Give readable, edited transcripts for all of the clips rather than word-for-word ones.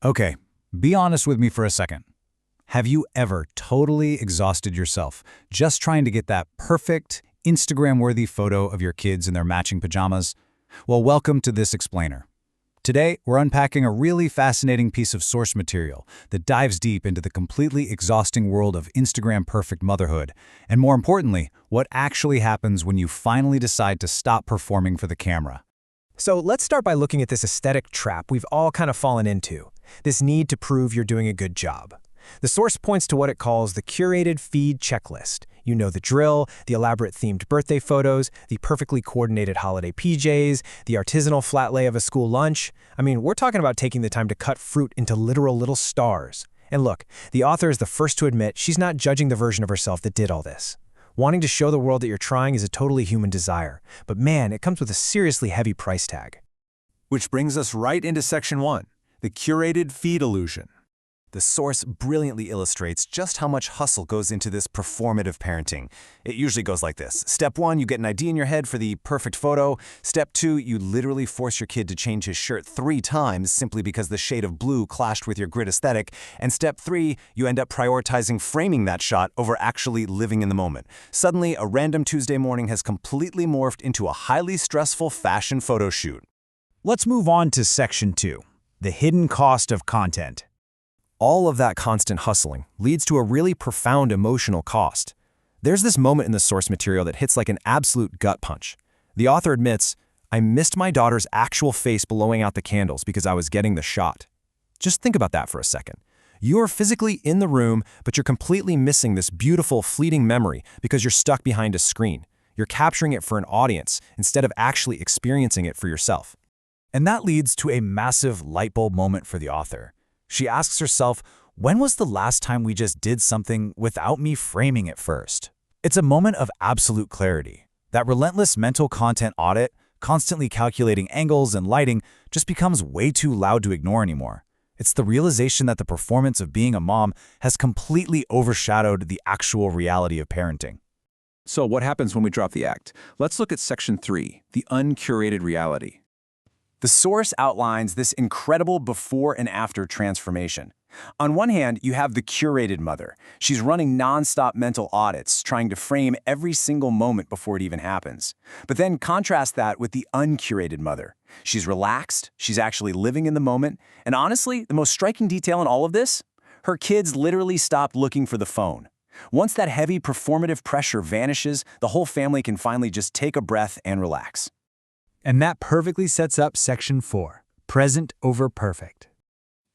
Okay, be honest with me for a second. Have you ever totally exhausted yourself just trying to get that perfect, Instagram-worthy photo of your kids in their matching pajamas? Well, welcome to this explainer. Today, we're unpacking a really fascinating piece of source material that dives deep into the completely exhausting world of Instagram-perfect motherhood, and more importantly, what actually happens when you finally decide to stop performing for the camera. So let's start by looking at this aesthetic trap we've all kind of fallen into, this need to prove you're doing a good job. The source points to what it calls the curated feed checklist. You know the drill, the elaborate themed birthday photos, the perfectly coordinated holiday PJs, the artisanal flat lay of a school lunch. I mean, we're talking about taking the time to cut fruit into literal little stars. And look, the author is the first to admit she's not judging the version of herself that did all this. Wanting to show the world that you're trying is a totally human desire, but man, it comes with a seriously heavy price tag. Which brings us right into Section 1, the curated feed illusion. The source brilliantly illustrates just how much hustle goes into this performative parenting. It usually goes like this. Step 1, you get an idea in your head for the perfect photo. Step 2, you literally force your kid to change his shirt 3 times simply because the shade of blue clashed with your grid aesthetic. And step 3, you end up prioritizing framing that shot over actually living in the moment. Suddenly, a random Tuesday morning has completely morphed into a highly stressful fashion photo shoot. Let's move on to Section 2, the hidden cost of content. All of that constant hustling leads to a really profound emotional cost. There's this moment in the source material that hits like an absolute gut punch. The author admits, "I missed my daughter's actual face blowing out the candles because I was getting the shot." Just think about that for a second. You're physically in the room, but you're completely missing this beautiful, fleeting memory because you're stuck behind a screen. You're capturing it for an audience instead of actually experiencing it for yourself. And that leads to a massive light bulb moment for the author. She asks herself, when was the last time we just did something without me framing it first? It's a moment of absolute clarity. That relentless mental content audit, constantly calculating angles and lighting, just becomes way too loud to ignore anymore. It's the realization that the performance of being a mom has completely overshadowed the actual reality of parenting. So what happens when we drop the act? Let's look at Section 3, the uncurated reality. The source outlines this incredible before and after transformation. On one hand, you have the curated mother. She's running nonstop mental audits, trying to frame every single moment before it even happens. But then contrast that with the uncurated mother. She's relaxed, she's actually living in the moment, and honestly, the most striking detail in all of this? Her kids literally stopped looking for the phone. Once that heavy performative pressure vanishes, the whole family can finally just take a breath and relax. And that perfectly sets up Section 4, present over perfect.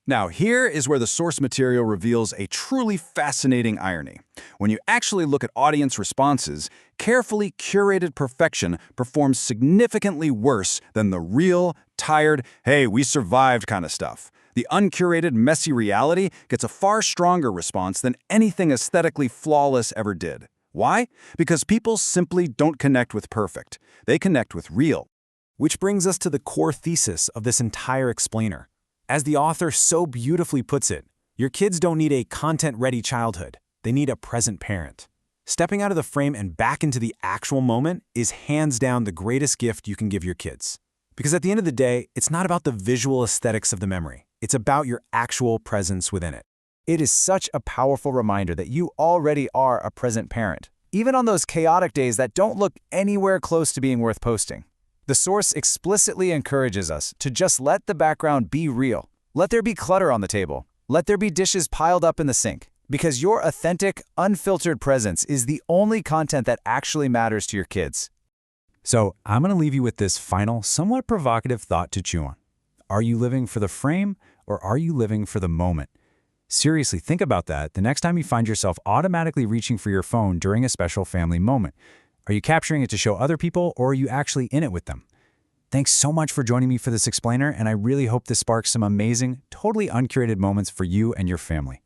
Now, here is where the source material reveals a truly fascinating irony. When you actually look at audience responses, carefully curated perfection performs significantly worse than the real, tired, hey, we survived kind of stuff. The uncurated, messy reality gets a far stronger response than anything aesthetically flawless ever did. Why? Because people simply don't connect with perfect. They connect with real. Which brings us to the core thesis of this entire explainer. As the author so beautifully puts it, your kids don't need a content-ready childhood. They need a present parent. Stepping out of the frame and back into the actual moment is hands down the greatest gift you can give your kids. Because at the end of the day, it's not about the visual aesthetics of the memory. It's about your actual presence within it. It is such a powerful reminder that you already are a present parent, even on those chaotic days that don't look anywhere close to being worth posting. The source explicitly encourages us to just let the background be real. Let there be clutter on the table. Let there be dishes piled up in the sink. Because your authentic, unfiltered presence is the only content that actually matters to your kids. So I'm going to leave you with this final, somewhat provocative thought to chew on. Are you living for the frame or are you living for the moment? Seriously, think about that the next time you find yourself automatically reaching for your phone during a special family moment. Are you capturing it to show other people, or are you actually in it with them? Thanks so much for joining me for this explainer, and I really hope this sparks some amazing, totally uncurated moments for you and your family.